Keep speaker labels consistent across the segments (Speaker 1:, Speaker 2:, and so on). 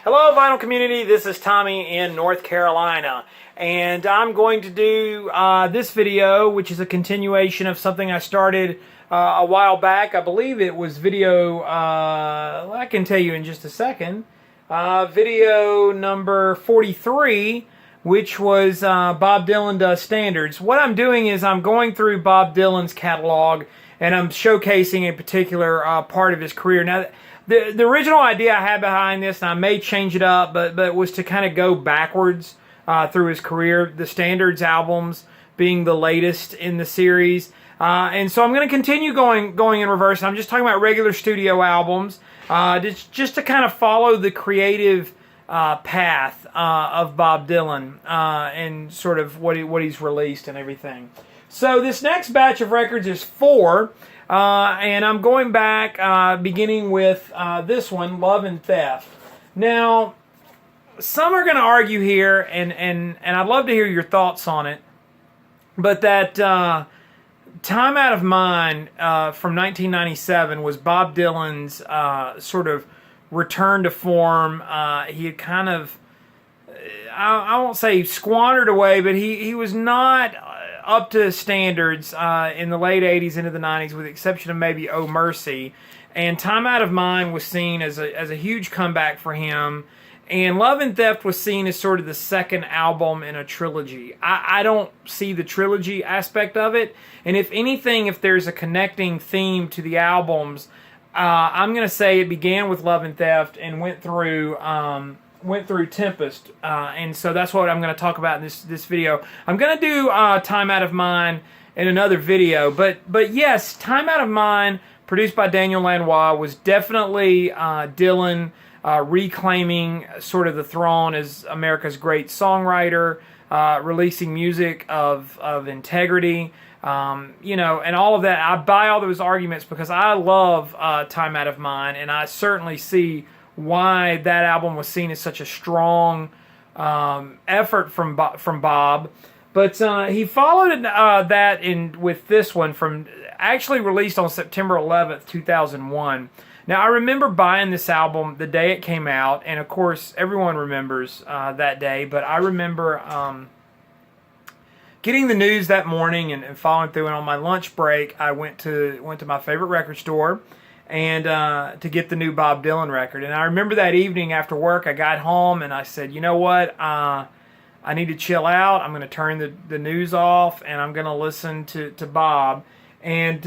Speaker 1: Hello, vinyl community. This is Tommy in North Carolina, and I'm going to do this video, which is a continuation of something I started a while back. I believe it was video, I can tell you in just a second, video number 43, which was Bob Dylan Does Standards. What I'm doing is I'm going through Bob Dylan's catalog, and I'm showcasing a particular part of his career. Now, the original idea I had behind this, and I may change it up, but was to kind of go backwards through his career, the Standards albums being the latest in the series. And so I'm going to continue going in reverse. I'm just talking about regular studio albums, just to kind of follow the creative path of Bob Dylan and sort of what he's released and everything. So this next batch of records is 4. And I'm going back, beginning with this one, Love and Theft. Now, some are going to argue here, and I'd love to hear your thoughts on it, but that Time Out of Mind from 1997 was Bob Dylan's sort of return to form. He had kind of, I won't say squandered away, but he was not up to standards in the late 80s into the 90s, with the exception of maybe Oh Mercy. And Time Out of Mind was seen as a huge comeback for him. And Love and Theft was seen as sort of the second album in a trilogy. I don't see the trilogy aspect of it. And if anything, if there's a connecting theme to the albums, I'm going to say it began with Love and Theft and went through Tempest, and so that's what I'm going to talk about in this video. I'm going to do Time Out of Mind in another video, but yes, Time Out of Mind, produced by Daniel Lanois, was definitely Dylan reclaiming sort of the throne as America's great songwriter, releasing music of integrity, and all of that. I buy all those arguments because I love Time Out of Mind, and I certainly see why that album was seen as such a strong effort from Bob. But he followed that with this one, from actually released on September 11th, 2001. Now, I remember buying this album the day it came out, and of course, everyone remembers that day, but I remember getting the news that morning and following through, and on my lunch break, I went to my favorite record store and to get the new Bob Dylan record. And I remember that evening after work, I got home and I said, you know what, I need to chill out. I'm going to turn the news off and I'm going to listen to Bob. And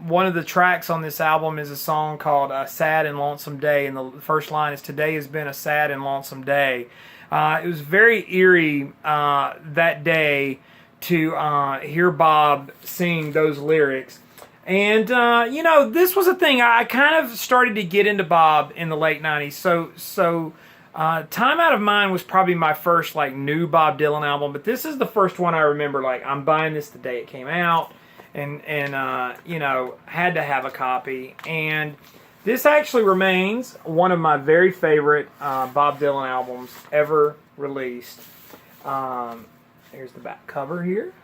Speaker 1: one of the tracks on this album is a song called Sad and Lonesome Day, and the first line is, "Today has been a sad and lonesome day." It was very eerie that day to hear Bob sing those lyrics. And, this was a thing. I kind of started to get into Bob in the late 90s. So Time Out of Mind was probably my first, new Bob Dylan album. But this is the first one I remember, I'm buying this the day it came out. And had to have a copy. And this actually remains one of my very favorite Bob Dylan albums ever released. Here's the back cover here.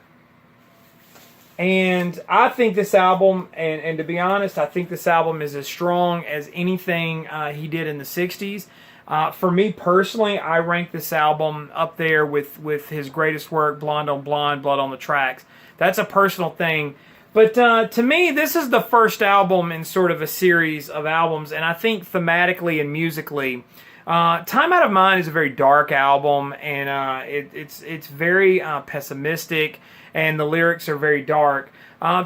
Speaker 1: And I think this album, and to be honest, I think this album is as strong as anything he did in the 60s. For me personally, I rank this album up there with his greatest work, Blonde on Blonde, Blood on the Tracks. That's a personal thing. But to me, this is the first album in sort of a series of albums, and I think thematically and musically, Time Out of Mind is a very dark album, and it's very pessimistic, and the lyrics are very dark.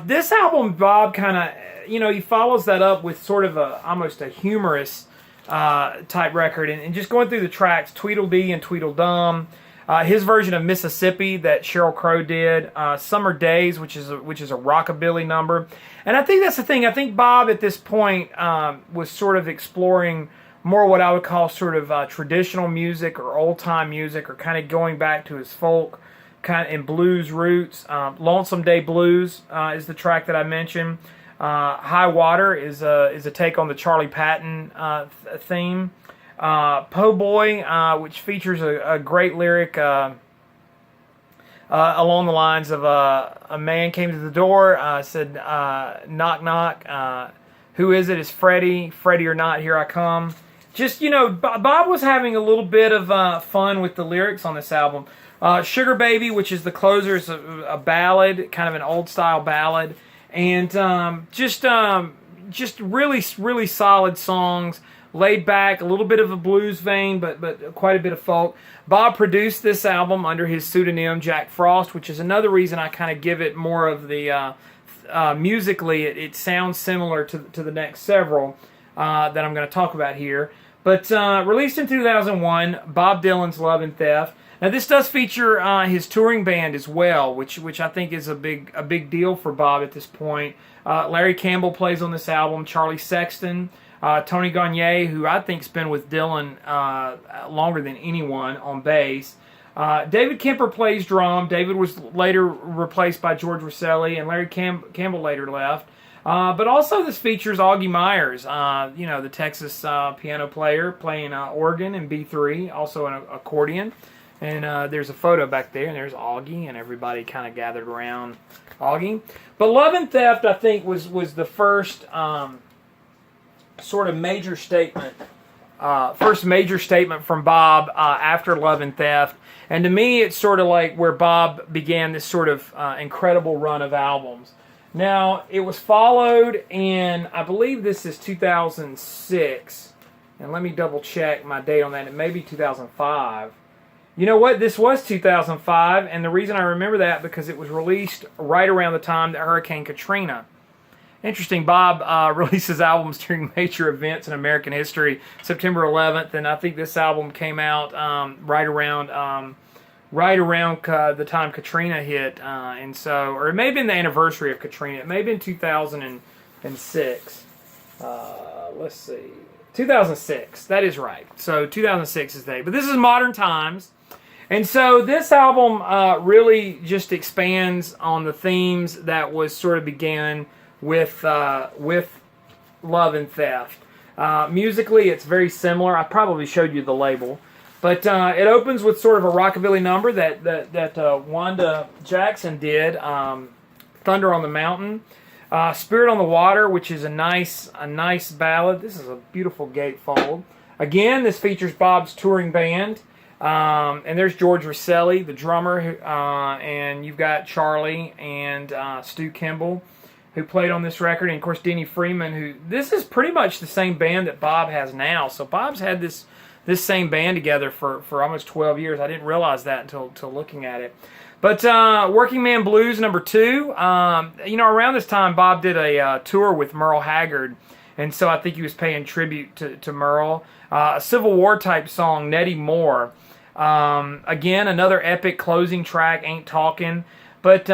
Speaker 1: This album, Bob kind of, he follows that up with sort of almost a humorous type record, and just going through the tracks, Tweedledee and Tweedledum, his version of Mississippi that Sheryl Crow did, Summer Days, which is a rockabilly number. And I think that's the thing. I think Bob at this point was sort of exploring more what I would call sort of traditional music or old-time music, or kind of going back to his folk kind of in blues roots. Lonesome Day Blues is the track that I mentioned. High Water is a take on the Charlie Patton theme. Po' Boy, which features a great lyric along the lines of a man came to the door, said, knock, knock, who is it? It's Freddie. Freddie or not, here I come. just, you know, Bob was having a little bit of fun with the lyrics on this album. Sugar Baby, which is the closer, is a ballad, kind of an old-style ballad. And just really, really solid songs. Laid back, a little bit of a blues vein, but quite a bit of folk. Bob produced this album under his pseudonym Jack Frost, which is another reason I kind of give it more of the musically. It sounds similar to the next several that I'm going to talk about here. But released in 2001, Bob Dylan's Love and Theft. Now this does feature his touring band as well, which I think is a big deal for Bob at this point. Larry Campbell plays on this album. Charlie Sexton. Tony Gagne, who I think's been with Dylan longer than anyone, on bass. David Kemper plays drum. David was later replaced by George Rosselli, and Larry Campbell later left. But also this features Augie Myers, you know, the Texas piano player, playing organ and B3, also an accordion. And there's a photo back there, and there's Augie, and everybody kind of gathered around Augie. But Love and Theft, I think, was the first sort of major statement, first major statement from Bob after Love and Theft. And to me, it's sort of like where Bob began this sort of incredible run of albums. Now, it was followed in, I believe this is 2006, and let me double check my date on that. It may be 2005. You know what? This was 2005, and the reason I remember that because it was released right around the time that Hurricane Katrina. Interesting, Bob releases albums during major events in American history, September 11th, and I think this album came out right around the time Katrina hit, and so, or it may have been the anniversary of Katrina. It may have been 2006. Let's see, 2006. That is right. So 2006 is the date. But this is Modern Times. And so this album really just expands on the themes that was sort of began with Love and Theft. Musically, it's very similar. I probably showed you the label, but it opens with sort of a rockabilly number that Wanda Jackson did, "Thunder on the Mountain," "Spirit on the Water," which is a nice ballad. This is a beautiful gatefold. Again, this features Bob's touring band. And there's George Rosselli, the drummer, and you've got Charlie and Stu Kimball, who played on this record, and of course Denny Freeman, who, this is pretty much the same band that Bob has now. So Bob's had this same band together for almost 12 years. I didn't realize that until looking at it. But Working Man Blues #2, you know, around this time Bob did a tour with Merle Haggard, and so I think he was paying tribute to Merle. A Civil War type song, Nettie Moore. Again, another epic closing track, Ain't Talkin'. But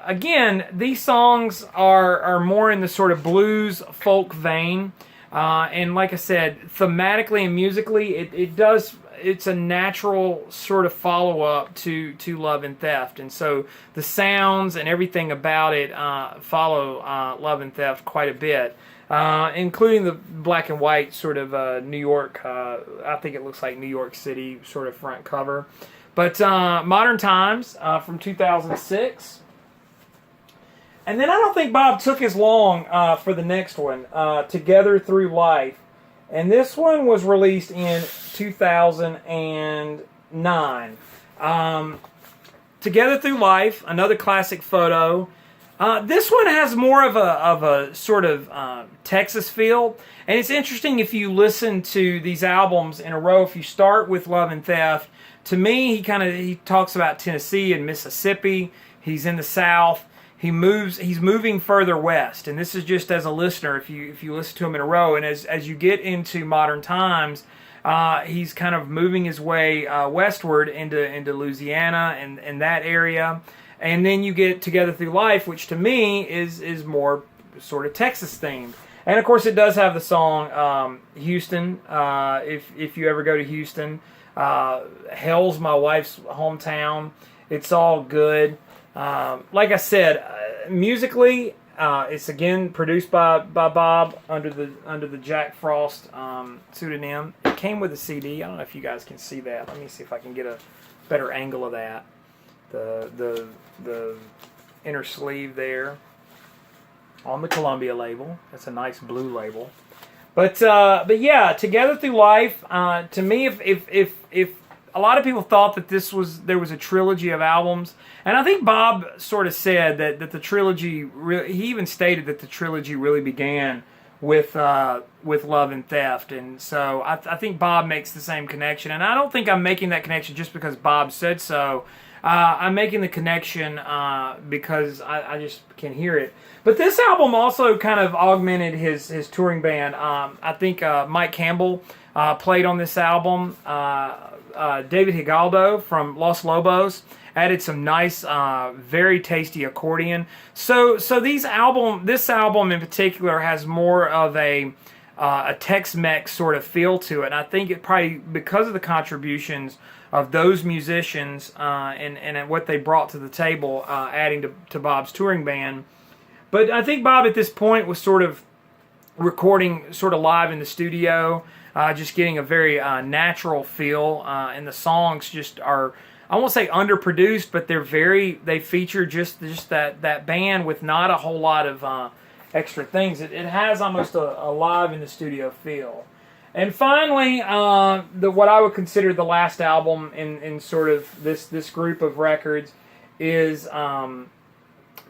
Speaker 1: again, these songs are more in the sort of blues folk vein. And like I said, thematically and musically, it's a natural sort of follow-up to Love and Theft. And so the sounds and everything about it follow Love and Theft quite a bit. Including the black and white sort of New York, I think it looks like New York City sort of front cover. But Modern Times from 2006. And then I don't think Bob took as long for the next one, Together Through Life. And this one was released in 2009. Together Through Life, another classic photo. This one has more of a sort of Texas feel, and it's interesting if you listen to these albums in a row. If you start with Love and Theft, to me he talks about Tennessee and Mississippi. He's in the South. He's moving further west, and this is just as a listener. If you listen to him in a row, and as you get into Modern Times, he's kind of moving his way westward into Louisiana and that area. And then you get Together Through Life, which to me is more sort of Texas themed. And of course it does have the song Houston, if you ever go to Houston. Hell's my wife's hometown. It's all good. Like I said, musically, it's again produced by Bob under the Jack Frost pseudonym. It came with a CD. I don't know if you guys can see that. Let me see if I can get a better angle of that. The inner sleeve there on the Columbia label. That's a nice blue label. But yeah, Together Through Life. To me, if a lot of people thought that there was a trilogy of albums, and I think Bob sort of said that the trilogy. He even stated that the trilogy really began with Love and Theft, and so I think Bob makes the same connection, and I don't think I'm making that connection just because Bob said so. I'm making the connection because I just can hear it. But this album also kind of augmented his touring band. I think Mike Campbell played on this album. David Higaldo from Los Lobos added some nice, very tasty accordion. So this album in particular has more of a Tex-Mex sort of feel to it. And I think it probably because of the contributions of those musicians and what they brought to the table, adding to Bob's touring band. But I think Bob at this point was sort of recording sort of live in the studio, just getting a very natural feel, and the songs just are, I won't say underproduced, but they feature just that band with not a whole lot of extra things. It has almost a live in the studio feel. And finally, what I would consider the last album in sort of this group of records is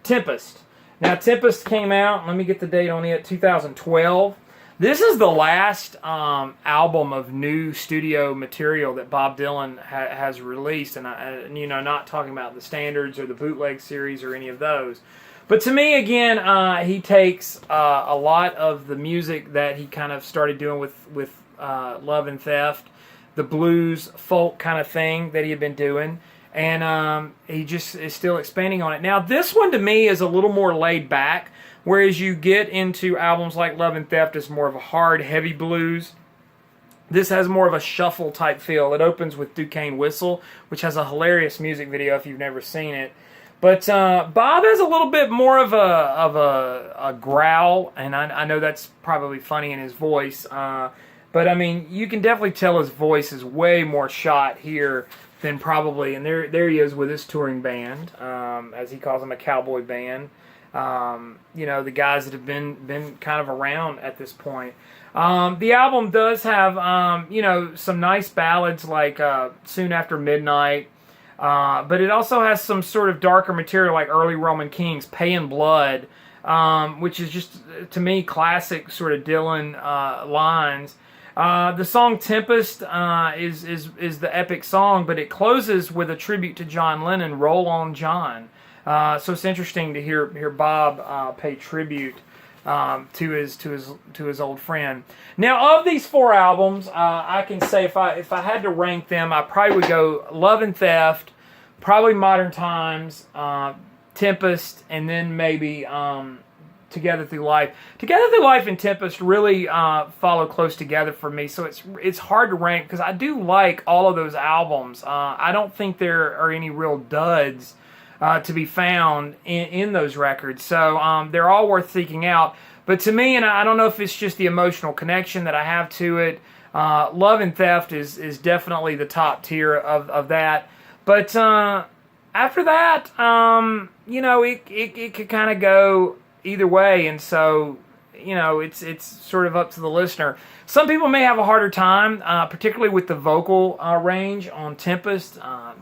Speaker 1: Tempest. Now, Tempest came out, let me get the date on it, 2012. This is the last album of new studio material that Bob Dylan has released, and not talking about the standards or the bootleg series or any of those. But to me, again, he takes a lot of the music that he kind of started doing with Love and Theft, the blues, folk kind of thing that he had been doing, and he just is still expanding on it. Now, this one to me is a little more laid back, whereas you get into albums like Love and Theft, it's more of a hard, heavy blues. This has more of a shuffle type feel. It opens with Duquesne Whistle, which has a hilarious music video if you've never seen it. But Bob has a little bit more of a growl, and I know that's probably funny in his voice. But I mean, you can definitely tell his voice is way more shot here than probably. And there he is with his touring band, as he calls them, a cowboy band. The guys that have been kind of around at this point. The album does have some nice ballads like Soon After Midnight. But it also has some sort of darker material like Early Roman Kings, Pay in Blood, which is just, to me, classic sort of Dylan lines. The song Tempest is the epic song, but it closes with a tribute to John Lennon, Roll On John. So it's interesting to hear Bob pay tribute to his old friend. Now, of these four albums, I can say if I had to rank them, I probably would go Love and Theft, probably Modern Times, Tempest, and then maybe Together Through Life. Together Through Life and Tempest really follow close together for me, so it's hard to rank because I do like all of those albums. I don't think there are any real duds to be found in those records. So they're all worth seeking out. But to me, and I don't know if it's just the emotional connection that I have to it, Love and Theft is definitely the top tier of that. But after that, it could kind of go either way. And so, it's sort of up to the listener. Some people may have a harder time, particularly with the vocal range on Tempest.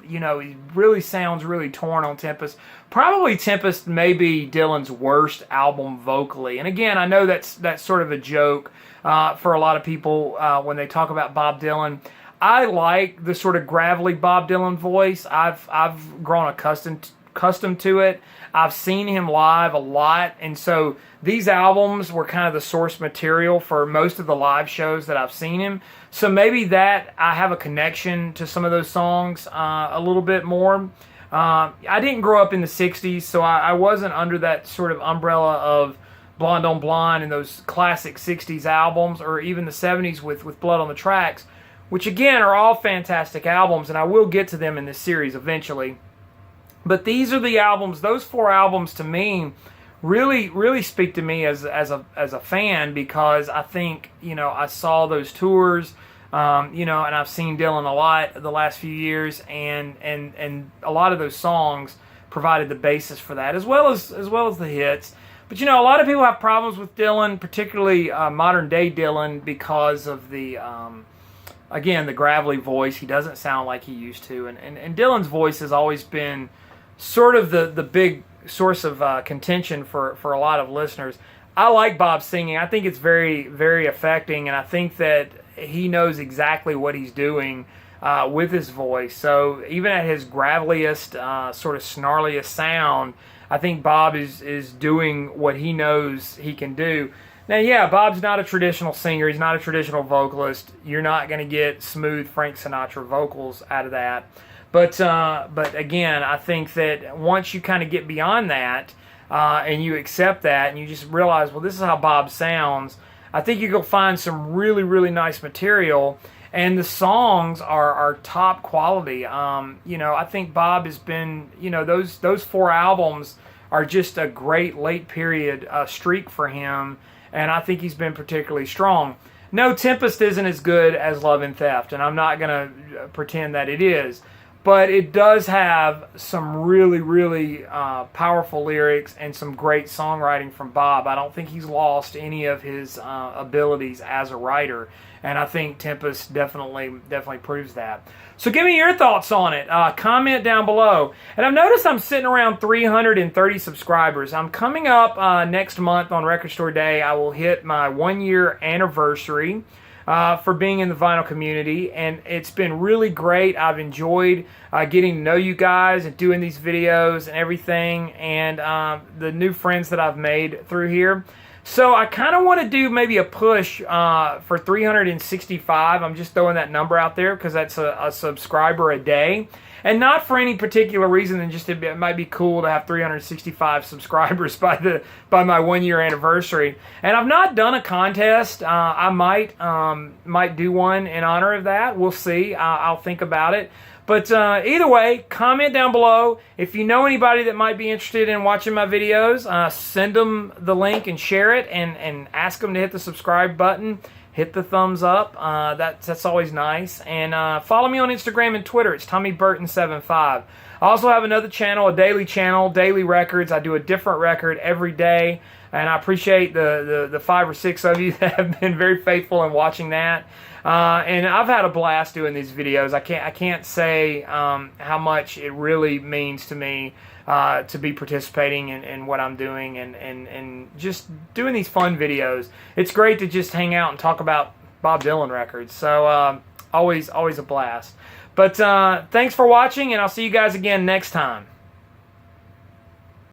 Speaker 1: He really sounds really torn on Tempest. Probably Tempest may be Dylan's worst album vocally. And again, I know that's sort of a joke for a lot of people when they talk about Bob Dylan. I like the sort of gravelly Bob Dylan voice. I've grown accustomed to it. I've seen him live a lot, and so these albums were kind of the source material for most of the live shows that I've seen him. So maybe that I have a connection to some of those songs a little bit more. I didn't grow up in the 60s, so I wasn't under that sort of umbrella of Blonde on Blonde and those classic 60s albums, or even the 70s with Blood on the Tracks, which again are all fantastic albums, and I will get to them in this series eventually. But these are the albums, those four albums to me really, really speak to me as a fan, because I think, I saw those tours, and I've seen Dylan a lot the last few years, and a lot of those songs provided the basis for that, as well as the hits. But, you know, a lot of people have problems with Dylan, particularly modern-day Dylan, because of the, again, the gravelly voice. He doesn't sound like he used to. And Dylan's voice has always been sort of the big source of contention for a lot of listeners. I like Bob's singing. I think it's very, very affecting, and I think that he knows exactly what he's doing with his voice. So even at his graveliest, sort of snarliest sound, I think Bob is doing what he knows he can do. Now, yeah, Bob's not a traditional singer. He's not a traditional vocalist. You're not going to get smooth Frank Sinatra vocals out of that. But again, I think that once you kind of get beyond that and you accept that and you just realize, well, this is how Bob sounds, I think you're going to find some really, really nice material. And the songs are top quality. You know, I think Bob has been, you know, those 4 albums are just a great late period streak for him, and I think he's been particularly strong. No, Tempest isn't as good as Love and Theft, and I'm not going to pretend that it is. But it does have some really, really powerful lyrics and some great songwriting from Bob. I don't think he's lost any of his abilities as a writer, and I think Tempest definitely proves that. So give me your thoughts on it. Comment down below. And I've noticed I'm sitting around 330 subscribers. I'm coming up next month on Record Store Day. I will hit my 1-year anniversary for being in the vinyl community, and it's been really great. I've enjoyed getting to know you guys and doing these videos and everything, and the new friends that I've made through here. So I kind of want to do maybe a push for 365. I'm just throwing that number out there because that's a subscriber a day. And not for any particular reason than just it might be cool to have 365 subscribers by my 1-year anniversary. And I've not done a contest. I might do one in honor of that. We'll see. I'll think about it. But either way, comment down below. If you know anybody that might be interested in watching my videos, send them the link and share it, and ask them to hit the subscribe button. Hit the thumbs up. That's always nice. And follow me on Instagram and Twitter. It's TommyBurton75. I also have another channel, a daily channel, Daily Records. I do a different record every day, and I appreciate the 5 or 6 of you that have been very faithful in watching that. And I've had a blast doing these videos. I can't say how much it really means to me to be participating in what I'm doing and just doing these fun videos. It's great to just hang out and talk about Bob Dylan records. So always a blast. But thanks for watching, and I'll see you guys again next time.